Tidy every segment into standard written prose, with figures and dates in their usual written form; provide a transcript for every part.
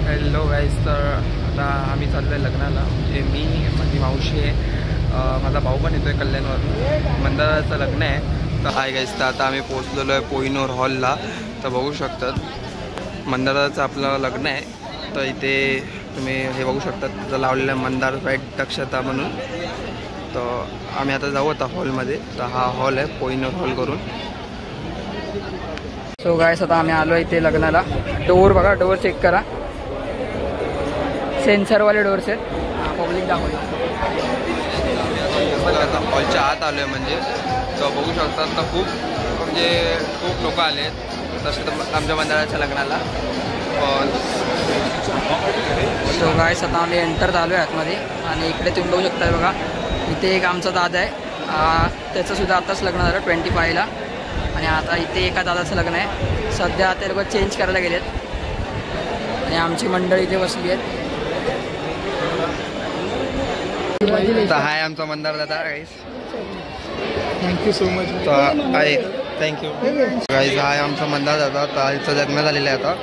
Hello guys, तर आता आम्ही चाललो आहे लग्नाला. म्हणजे मी, माझी मावशी आहे, माझा भाऊ पण येतो आहे कल्याणवरून. मंदाराचं लग्न आहे. तर हाय गाईज, तर आता आम्ही पोचलेलो आहे पोईनोर हॉलला. तर बघू शकतात मंदाराचं आपलं लग्न आहे. तर इथे तुम्ही हे बघू शकतात, तिथं लावलेलं आहे मंदार फाईट दक्षता म्हणून. तर आम्ही आता जाऊ आता हॉलमध्ये. तर हा हॉल आहे पोईनोर हॉल करून. सो गाईस, आता आम्ही आलो इथे लग्नाला. डोअर बघा, डोअर चेक करा, सेन्सरवाले डोअर्स आहेत. पब्लिक दाखवतो. आता हॉलच्या आत आलो आहे म्हणजे. तर बघू शकतात तर खूप लोक आले आहेत तसे तर आमच्या मंडळाच्या लग्नाला. सो गाईस, आता आम्ही एंटर झालो आहे आतमध्ये. आणि इकडे तुम्ही बघू शकता बघा, इथे एक आमचा दादा आहे. त्याचंसुद्धा आताच लग्न झालं 25ला. आणि आता इथे एका दादाचं लग्न आहे. सध्या ते लोक चेंज करायला गेलेत आणि आमची मंडळी इथे बसली आहेत. तर हाय आमचा मंदार दादा गाईस. Thank you so much. तर हाय, थँक्यू गाईस. हाय आमचा मंदार दादा. तर इथं लग्न झालेलं आहे आता.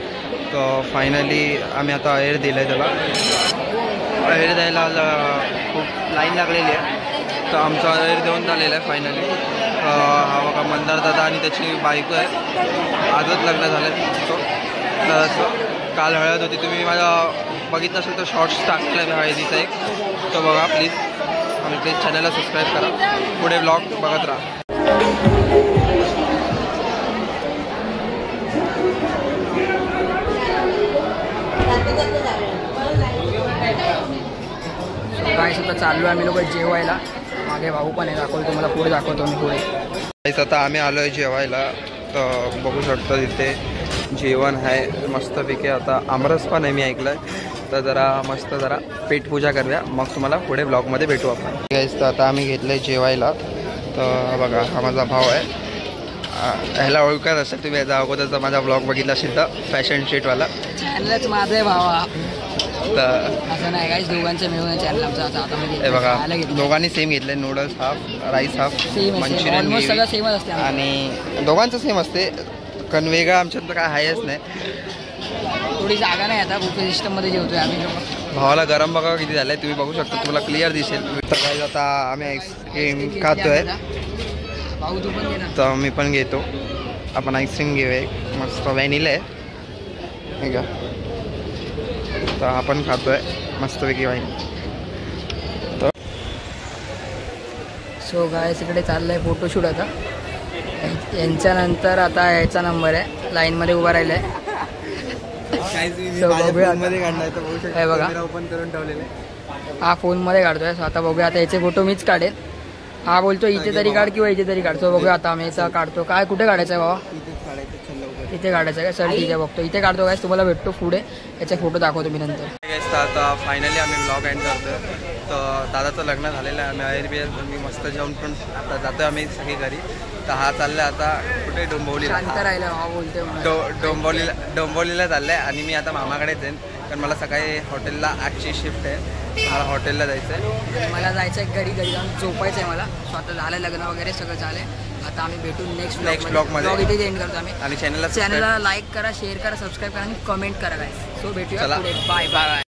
तर फायनली आम्ही आता अहेर दिलं आहे त्याला. अहेर द्यायला खूप लाईन लागलेली आहे. तर आमचा अहेर देऊन झालेला आहे फायनली. हा बघा मंदार दादा आणि त्याची बायको आहे. आजच लग्न झालं आहे दादाचं. काल हळद होती, तुम्ही माझा बघितलं असेल तर शॉर्ट्स टाकला आहे हळदीचा एक. तो बघा प्लीज. आणि प्लीज चॅनलला सबस्क्राईब करा. पुढे ब्लॉग बघत राहा. काय सुद्धा चाललो आहे आम्ही लोक जेवायला. मागे भाऊ पण आहे, दाखवतो तुम्हाला, पुढे दाखवतो मी पुढे. आता आम्ही आलो आहे जेवायला. तर बघू शकतो तिथे जेवण आहे मस्तपैकी. आता आमरस पण आहे मी ऐकलं आहे. तर जरा मस्त जरा पेटपूजा करूया, मग तुम्हाला पुढे ब्लॉगमध्ये भेटू आपण. तर आता आम्ही घेतलं आहे जेवायला. तर बघा, हा माझा भाऊ आहे. ह्याला ओळखत असेल तुम्ही, याचा अगोदरचा माझा ब्लॉग बघितला असेल तर फॅशन शीटवाला. चॅनलच माझं आहे भावा. तर असं नाही काय, दोघांचं मिळून चॅनल आमचा. हे बघा, दोघांनी सेम घेतले. Noodles half, rice half, Manchurian सगळं सेमच असते. आणि दोघांचं सेम असते. कारण वेगळं आमच्यात तर काय आहेच नाही. थोडी जागा नाही आता, बुफे सिस्टममध्ये जेवतोय आम्ही. भावाला गरम बघा किती झालं आहे, तुम्ही बघू शकता, तुम्हाला क्लिअर दिसेल. तर काही आता आम्ही आईस्क्रीम खातोय. भाऊ तू पण घे ना. तर मी पण घेतो. आपण आईस्क्रीम घेऊया एक मस्त, व्हॅनिला आहे हे का. तर आपण खातोय मस्तपैकी वाईन. तर सो गायस, इकडे चाललंय फोटोशूट. आता यांच्यानंतर आता याचा नंबर आहे, लाईनमध्ये उभा राहिला आहे. हे बघा, हा फोनमध्ये काढतोय. आता बघूया, आता याचे फोटो मीच काढेल. हा बोलतो इथे तरी काढ किंवा इथे तरी काढतो. बघूया आता आम्ही याचा काढतो. काय कुठे काढायचं आहे बाबा? इथे काढायचं आहे का? सर ठीक आहे, बघतो इथे काढतो. काय तुम्हाला भेटतो पुढे, याचे फोटो दाखवतो मी नंतर. आता फायनली आम्ही ब्लॉग एंड करतो. तर दादाचं लग्न झालेलं आहे. आम्ही अहेर मी मस्त जेवण पण आता जातो आम्ही सगळी घरी. तर हा चाललाय आता कुठे, डोंबिवलीला. शांत राहिलं हा बोलतोय. डोंबिवलीला चाललाय. आणि मी आता मामाकडेच जाईन, कारण मला सकाळी हॉटेलला आजची शिफ्ट आहे. मला हॉटेलला जायचं आहे. मला जायचं आहे घरी जाऊन झोपायचं आहे मला. स्वतः झालं लग्न वगैरे सगळं झालं आहे. आता आम्ही भेटू नेक्स्ट ब्लॉगमध्ये. ब्लॉग इथे एंड करतो आम्ही. आणि चॅनलला लाईक करा, शेअर करा, सबस्क्राईब करा आणि कमेंट करा काय. सो भेटूया पुढे. Bye bye.